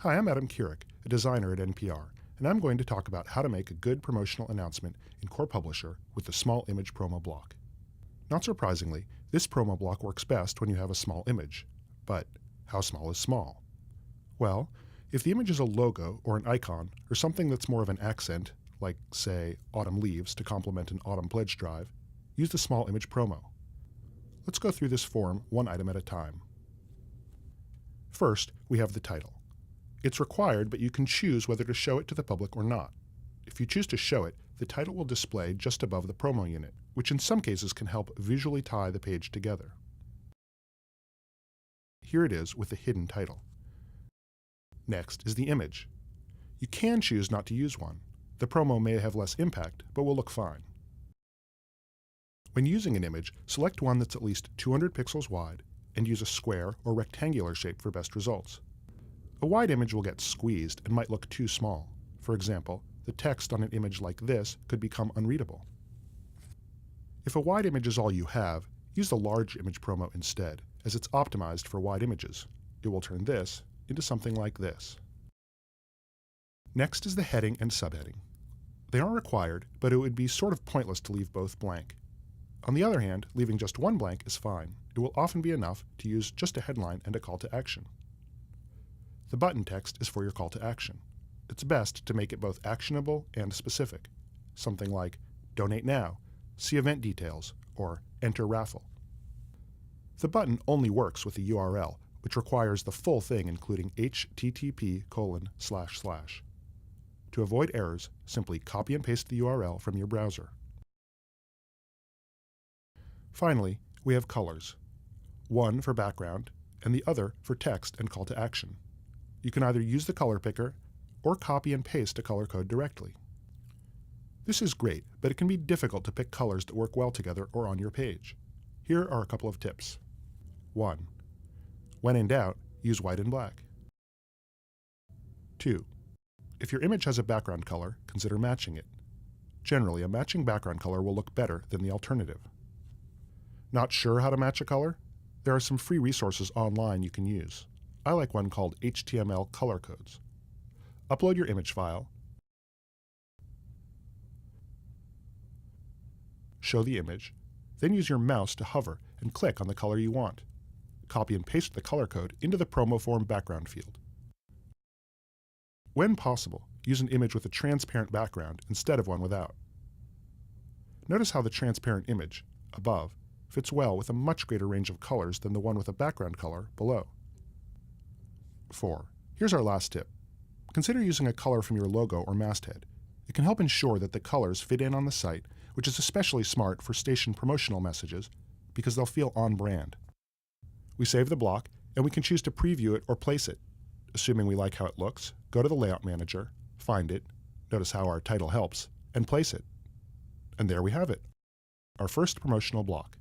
Hi, I'm Adam Keurig, a designer at NPR, and I'm going to talk about how to make a good promotional announcement in Core Publisher with the small image promo block. Not surprisingly, this promo block works best when you have a small image. But how small is small? Well, if the image is a logo or an icon or something that's more of an accent, like, say, autumn leaves to complement an autumn pledge drive, use the small image promo. Let's go through this form one item at a time. First, we have the title. It's required, but you can choose whether to show it to the public or not. If you choose to show it, the title will display just above the promo unit, which in some cases can help visually tie the page together. Here it is with the hidden title. Next is the image. You can choose not to use one. The promo may have less impact, but will look fine. When using an image, select one that's at least 200 pixels wide and use a square or rectangular shape for best results. A wide image will get squeezed and might look too small. For example, the text on an image like this could become unreadable. If a wide image is all you have, use the large image promo instead, as it's optimized for wide images. It will turn this into something like this. Next is the heading and subheading. They aren't required, but it would be sort of pointless to leave both blank. On the other hand, leaving just one blank is fine. It will often be enough to use just a headline and a call to action. The button text is for your call to action. It's best to make it both actionable and specific. Something like, donate now, see event details, or enter raffle. The button only works with the URL, which requires the full thing including http://. To avoid errors, simply copy and paste the URL from your browser. Finally, we have colors. One for background, and the other for text and call to action. You can either use the color picker or copy and paste a color code directly. This is great, but it can be difficult to pick colors that work well together or on your page. Here are a couple of tips. 1. When in doubt, use white and black. 2. If your image has a background color, consider matching it. Generally, a matching background color will look better than the alternative. Not sure how to match a color? There are some free resources online you can use. I like one called HTML Color Codes. Upload your image file, show the image, then use your mouse to hover and click on the color you want. Copy and paste the color code into the promo form background field. When possible, use an image with a transparent background instead of one without. Notice how the transparent image, above, fits well with a much greater range of colors than the one with a background color below. 4. Here's our last tip. Consider using a color from your logo or masthead. It can help ensure that the colors fit in on the site, which is especially smart for station promotional messages because they'll feel on brand. We save the block, and we can choose to preview it or place it. Assuming we like how it looks, go to the Layout Manager, find it, notice how our title helps, and place it. And there we have it, our first promotional block.